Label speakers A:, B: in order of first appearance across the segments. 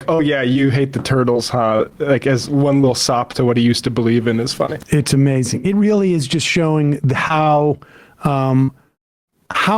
A: oh yeah, you hate the turtles, huh? Like as one little sop to what he used to believe in is funny.
B: It's amazing. It really is just showing how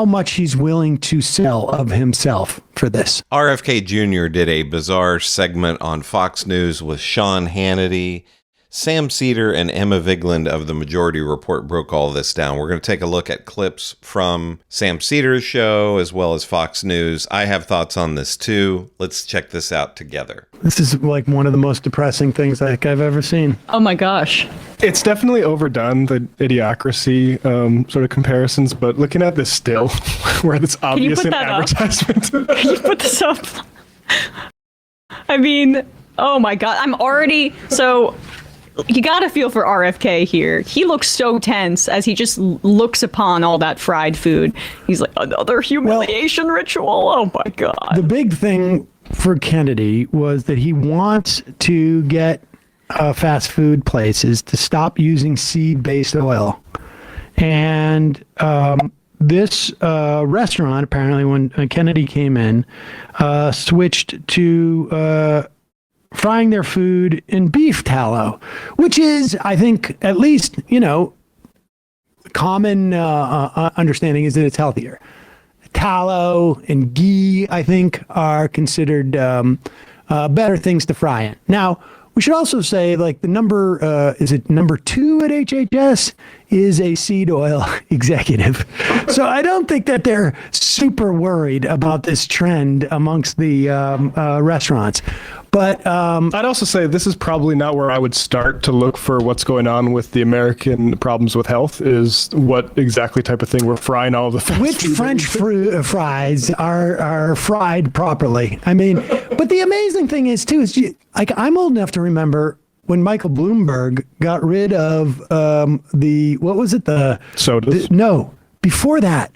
B: much he's willing to sell of himself for this.
C: RFK Jr. did a bizarre segment on Fox News with Sean Hannity. Sam Seder and Emma Vigeland of The Majority Report broke all this down. We're going to take a look at clips from Sam Seder's show as well as Fox News. I have thoughts on this too. Let's check this out together.
B: This is like one of the most depressing things I think I've ever seen.
D: Oh my gosh.
A: It's definitely overdone, the idiocracy sort of comparisons, but looking at this still, where it's obvious in advertisement.
D: Can you put this up? I mean, oh my God. I'm already... So... You got to feel for RFK here. He looks so tense as he just looks upon all that fried food. He's like, another humiliation ritual? Oh, my God.
B: The big thing for Kennedy was that he wants to get fast food places to stop using seed-based oil. And this restaurant, apparently, when Kennedy came in, switched to... frying their food in beef tallow, which is, I think, at least, common understanding is that it's healthier. Tallow and ghee, I think, are considered better things to fry in. Now, we should also say, like, the number, is it number 2 at HHS, is a seed oil executive. So I don't think that they're super worried about this trend amongst the restaurants. But
A: I'd also say this is probably not where I would start to look for what's going on with the American problems with health, is what exactly type of thing we're frying all of the fast
B: which
A: food.
B: French fries are fried properly. I mean, but the amazing thing is, too, is like I'm old enough to remember when Michael Bloomberg got rid of what was it? The
A: sodas?
B: No, before that,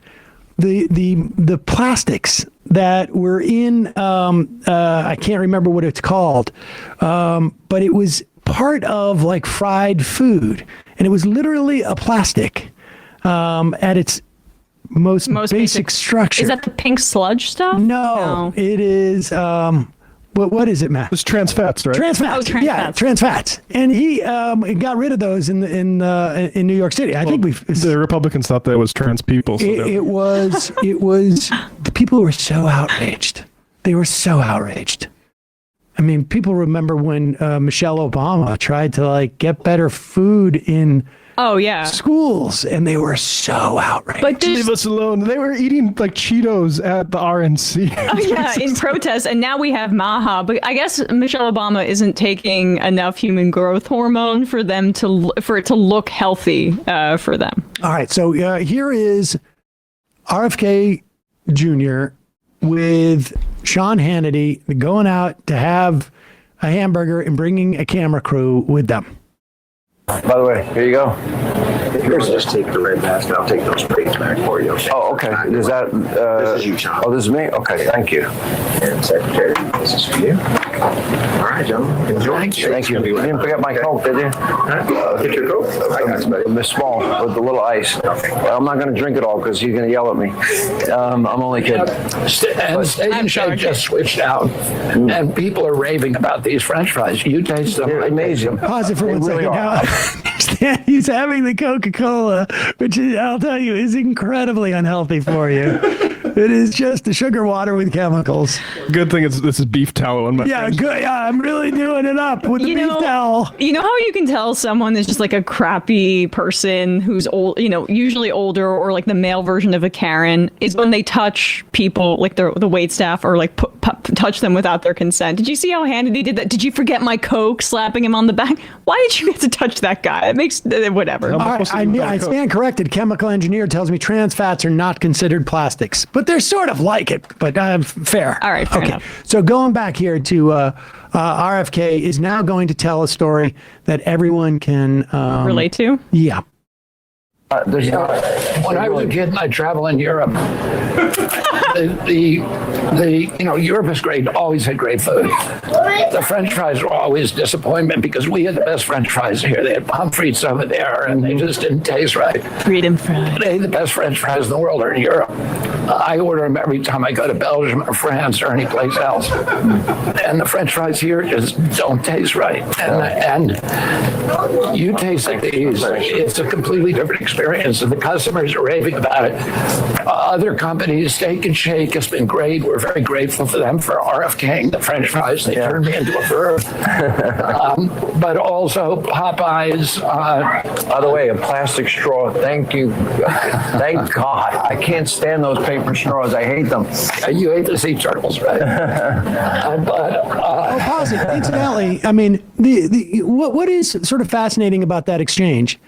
B: the plastics that were in, I can't remember what it's called, but it was part of like fried food, and it was literally a plastic at its most basic structure.
D: Is that the pink sludge stuff?
B: No. It is. What is it, Matt?
A: It's trans fats, right?
B: Trans fats.
D: Oh, trans
B: yeah,
D: fats.
B: trans fats. And he got rid of those in New York City. I think
A: the Republicans thought that it was trans people. So
B: it was the people were so outraged. They were so outraged. I mean, people remember when Michelle Obama tried to like get better food in schools, and they were so outraged.
D: But
A: leave us alone. They were eating like Cheetos at the RNC.
D: Oh yeah, in protest, and now we have MAGA. But I guess Michelle Obama isn't taking enough human growth hormone for it to look healthy for them.
B: All right, so here is RFK Jr. with Sean Hannity going out to have a hamburger and bringing a camera crew with them.
E: By the way, here you go.
F: Here's just take the red mask and I'll take those plates back for you. Okay?
E: Oh, okay. Is that...
F: this is you, Sean.
E: Oh, this is me? Okay, thank you.
F: And Secretary, this is for you. All right, gentlemen. Enjoy.
E: Thank you. You didn't forget my Coke, did you?
F: Get your Coke. I got it, buddy.
E: Miss Small with the little ice.
F: Okay.
E: Well, I'm not going to drink it all because you're going to yell at me. I'm only kidding.
G: And Stadium Shake just switched out, and people are raving about these French fries. You taste them.
E: They're amazing.
B: Pause it for
E: They
B: one
E: really
B: second.
E: are.
B: Now, he's having the Coca-Cola, which I'll tell you is incredibly unhealthy for you. It is just the sugar water with chemicals.
A: Good thing this is beef tallow in my fridge.
B: Good. Yeah, I'm really doing it up with the beef towel.
D: You know how you can tell someone is just like a crappy person who's old, usually older, or like the male version of a Karen, is when they touch people, like the waitstaff, or like touch them without their consent. Did you see how Hannity did that? Did you forget my Coke? Slapping him on the back. Why did you get to touch that guy? It makes whatever.
B: All right, I stand corrected. Chemical engineer tells me trans fats are not considered plastics, but they're sort of like it. But fair.
D: All right, fair enough.
B: So going back here to RFK is now going to tell a story that everyone can
D: relate to.
B: Yeah.
G: When I was a kid and I traveled in Europe, Europe is great, always had great food. The French fries were always a disappointment because we had the best French fries here. They had pommes frites over there, and they just didn't taste right.
D: Freedom fries.
G: The best French fries in the world are in Europe. I order them every time I go to Belgium or France or any place else. And the French fries here just don't taste right. And you taste these, it's a completely different experience, and the customers are raving about it. Other companies, Steak and Shake has been great. We're very grateful for them for RFKing the French fries. They turned me into a verb. But also Popeyes.
E: By the way, a plastic straw. Thank you. Thank God. I can't stand those paper straws. I hate them.
G: You hate the sea turtles, right?
B: Pause it. Incidentally, I mean, what is sort of fascinating about that exchange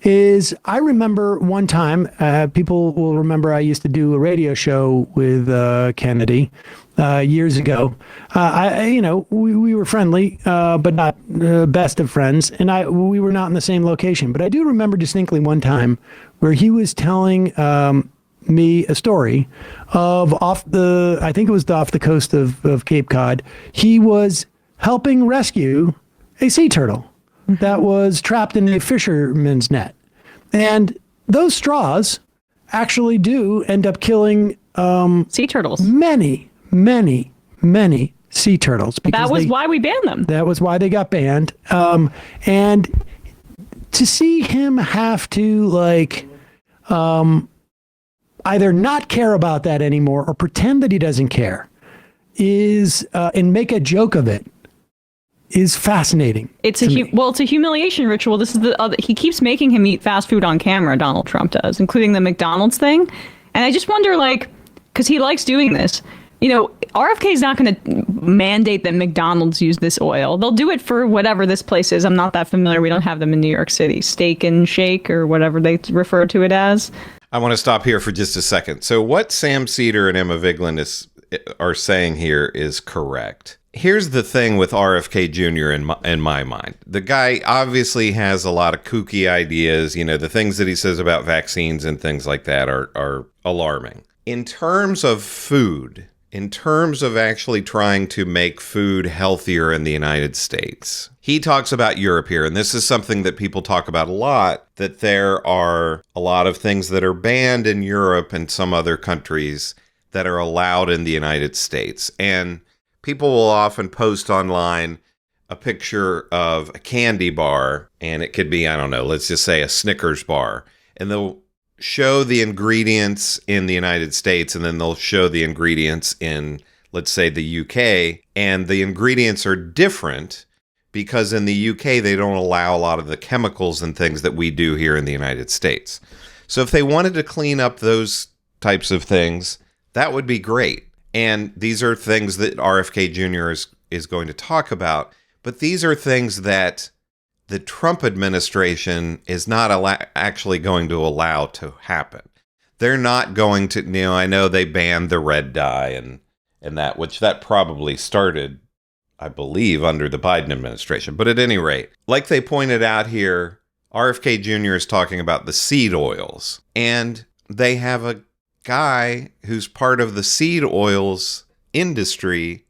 B: is I remember one time, people will remember I used to do a radio show with Kennedy years ago. We were friendly, but not best of friends, and we were not in the same location. But I do remember distinctly one time where he was telling me a story of off the coast of Cape Cod. He was helping rescue a sea turtle that was trapped in a fisherman's net. And those straws actually do end up killing
D: sea turtles.
B: Many sea turtles.
D: That was why we banned them.
B: That was why they got banned. And to see him have to either not care about that anymore or pretend that he doesn't care is and make a joke of it is fascinating.
D: It's a humiliation ritual. This is the other. He keeps making him eat fast food on camera. Donald Trump does, including the McDonald's thing. And I just wonder, because he likes doing this. RFK is not going to mandate that McDonald's use this oil. They'll do it for whatever this place is. I'm not that familiar. We don't have them in New York City. Steak and Shake or whatever they refer to it as.
C: I want to stop here for just a second. So what Sam Seder and Emma Vigeland are saying here is correct. Here's the thing with RFK Jr. in my mind. The guy obviously has a lot of kooky ideas. The things that he says about vaccines and things like that are alarming. In terms of food, in terms of actually trying to make food healthier in the United States, he talks about Europe here, and this is something that people talk about a lot, that there are a lot of things that are banned in Europe and some other countries that are allowed in the United States. And people will often post online a picture of a candy bar, and it could be, I don't know, let's just say a Snickers bar. And they'll show the ingredients in the United States, and then they'll show the ingredients in, let's say, the UK. And the ingredients are different because in the UK, they don't allow a lot of the chemicals and things that we do here in the United States. So if they wanted to clean up those types of things, that would be great. And these are things that RFK Jr. is going to talk about. But these are things that the Trump administration is not actually going to allow to happen. They're not going to, I know they banned the red dye and that, which that probably started, I believe, under the Biden administration. But at any rate, like they pointed out here, RFK Jr. is talking about the seed oils. And they have a guy who's part of the seed oils industry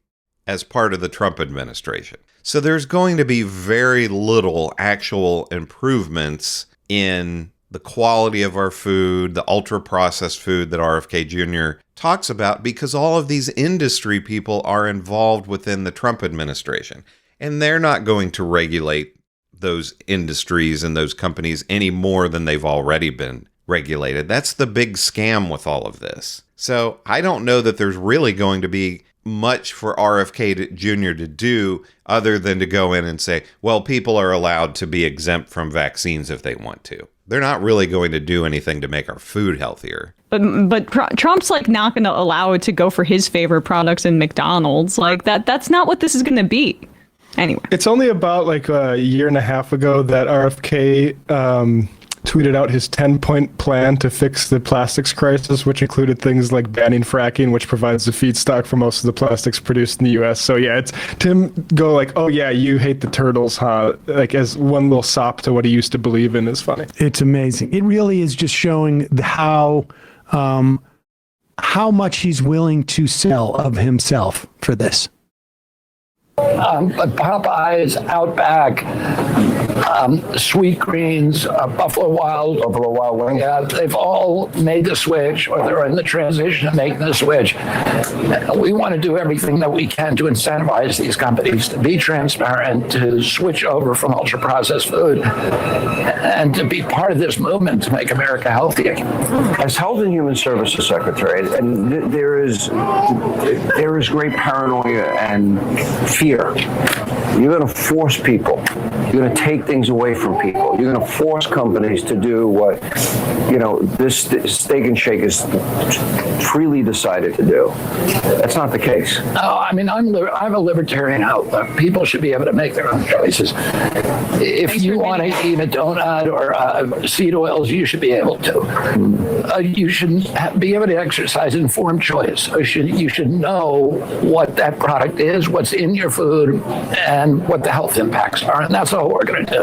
C: as part of the Trump administration. So there's going to be very little actual improvements in the quality of our food, the ultra-processed food that RFK Jr. talks about, because all of these industry people are involved within the Trump administration. And they're not going to regulate those industries and those companies any more than they've already been regulated. That's the big scam with all of this. So I don't know that there's really going to be much for RFK Jr. to do other than to go in and say, well, people are allowed to be exempt from vaccines if they want to. They're not really going to do anything to make our food healthier.
D: But Trump's not going to allow it to go for his favorite products in McDonald's. That's not what this is going to be. Anyway.
A: It's only about a year and a half ago that RFK tweeted out his 10-point plan to fix the plastics crisis, which included things like banning fracking, which provides the feedstock for most of the plastics produced in the U.S. So yeah, it's Tim go oh yeah, you hate the turtles, huh? As one little sop to what he used to believe in is funny.
B: It's amazing. It really is just showing how how much he's willing to sell of himself for this.
G: But Popeyes, Outback, Sweet Greens, Buffalo Wild Wings. Yeah, they've all made the switch, or they're in the transition of making the switch. We want to do everything that we can to incentivize these companies to be transparent, to switch over from ultra-processed food, and to be part of this movement to make America healthy again.
E: As Health and Human Services Secretary, and there is great paranoia and fear. You're going to force people. You're going to take things away from people. You're going to force companies to do what, this Steak and Shake is freely decided to do. That's not the case.
G: No, I mean, I'm a libertarian outlook. People should be able to make their own choices. If you want to eat a donut or seed oils, you should be able to. You should be able to exercise informed choice. You should know what that product is, what's in your food, and what the health impacts are. And that's all we're going to do.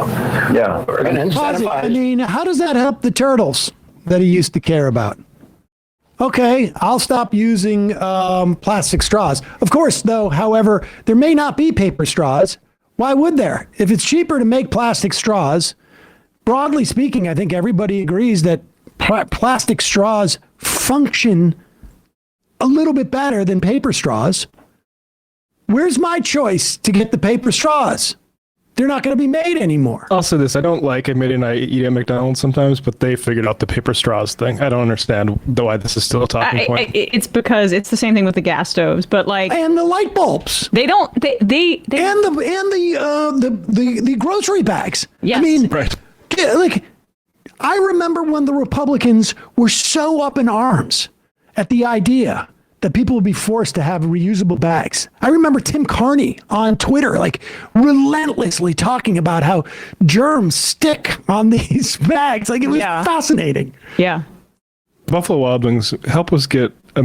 E: Yeah.
G: We're going to incentivize.
B: I mean, how does that help the turtles that he used to care about? Okay, I'll stop using plastic straws. Of course, though, however, there may not be paper straws. Why would there? If it's cheaper to make plastic straws, broadly speaking, I think everybody agrees that plastic straws function a little bit better than paper straws. Where's my choice to get the paper straws? They're not going to be made anymore.
A: Also, I don't like admitting I eat at McDonald's sometimes, but they figured out the paper straws thing. I don't understand why this is still a talking point.
D: It's because it's the same thing with the gas stoves, but like,
B: and the light bulbs.
D: they don't. They
B: And the grocery bags.
D: Yes.
B: I mean,
A: Right.
B: like, I remember when the Republicans were so up in arms at the idea that people would be forced to have reusable bags. I remember Tim Carney on Twitter, like, relentlessly talking about how germs stick on these bags. Like, it was fascinating.
D: Yeah.
A: Buffalo Wild Wings, help us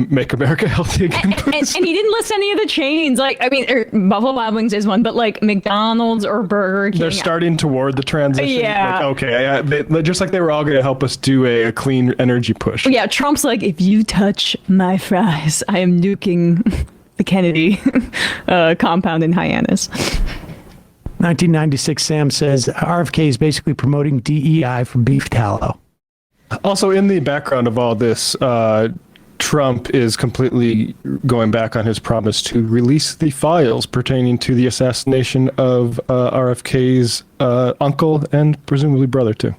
A: make America healthy again,
D: And
A: please.
D: he didn't list any of the chains. Like, I mean, Buffalo Wild Wings is one, but like McDonald's or Burger King.
A: They're starting toward the transition.
D: Yeah.
A: Like, okay, just like they were all going to help us do a clean energy push.
D: Yeah, Trump's like, if you touch my fries, I am nuking the Kennedy compound in Hyannis.
B: 1996, Sam says RFK is basically promoting DEI for beef tallow.
A: Also, in the background of all this, Trump is completely going back on his promise to release the files pertaining to the assassination of RFK's uncle and presumably brother, too.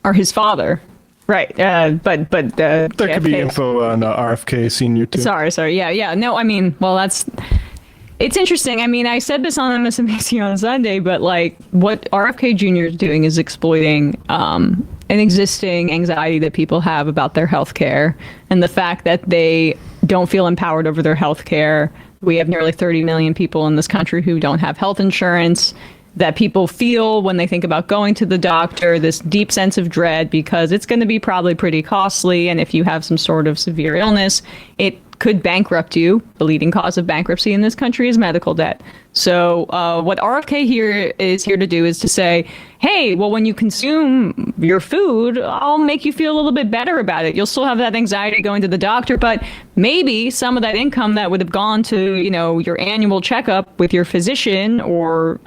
D: Or his father. Right. But
A: There could be info on RFK Sr., too.
D: Sorry. Yeah. No, I mean, well, it's interesting. I mean, I said this on MSNBC on Sunday, but like what RFK Jr. is doing is exploiting an existing anxiety that people have about their health care and the fact that they don't feel empowered over their health care. We have nearly 30 million people in this country who don't have health insurance, that people feel when they think about going to the doctor, this deep sense of dread because it's going to be probably pretty costly. And if you have some sort of severe illness, it could bankrupt you. The leading cause of bankruptcy in this country is medical debt. So what RFK here is here to do is to say, hey, well, when you consume your food, I'll make you feel a little bit better about it. You'll still have that anxiety going to the doctor, but maybe some of that income that would have gone to, your annual checkup with your physician or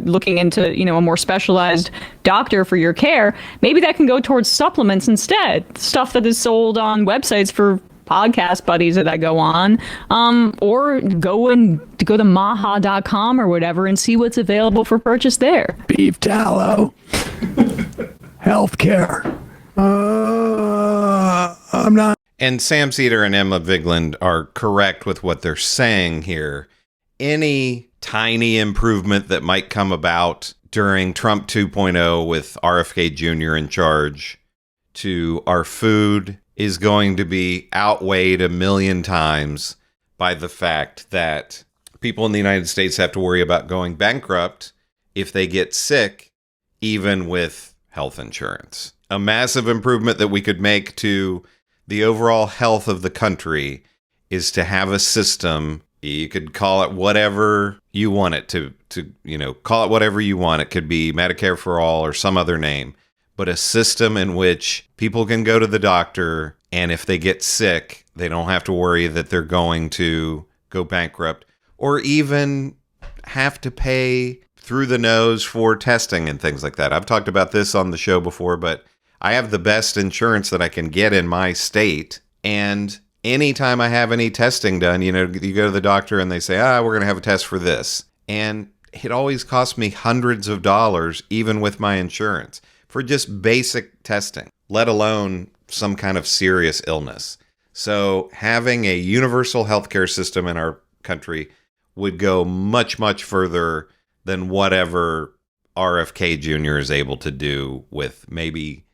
D: looking into, a more specialized doctor for your care, maybe that can go towards supplements instead. Stuff that is sold on websites for podcast buddies that I go on, or go to maha.com or whatever and see what's available for purchase there.
B: Beef tallow. Healthcare. I'm not.
C: And Sam Seder and Emma Vigeland are correct with what they're saying here. Any tiny improvement that might come about during Trump 2.0 with RFK Jr. in charge to our food is going to be outweighed 1,000,000 times by the fact that people in the United States have to worry about going bankrupt if they get sick, even with health insurance. A massive improvement that we could make to the overall health of the country is to have a system. You could call it whatever you want it to call it whatever you want. It could be Medicare for all or some other name. but a system in which people can go to the doctor, and if they get sick, they don't have to worry that they're going to go bankrupt or even have to pay through the nose for testing and things like that. I've talked about this on the show before, but I have the best insurance that I can get in my state. And anytime I have any testing done, you go to the doctor and they say, we're going to have a test for this. And it always costs me hundreds of dollars, even with my insurance, for just basic testing, let alone some kind of serious illness. So having a universal healthcare system in our country would go much, much further than whatever RFK Jr. is able to do with maybe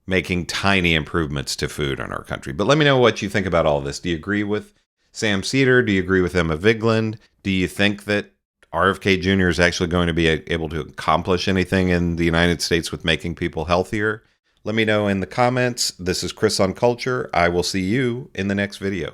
C: making tiny improvements to food in our country. But let me know what you think about all this. Do you agree with Sam Seder? Do you agree with Emma Vigeland? Do you think that RFK Jr. is actually going to be able to accomplish anything in the United States with making people healthier? Let me know in the comments. This is Chris on Culture. I will see you in the next video.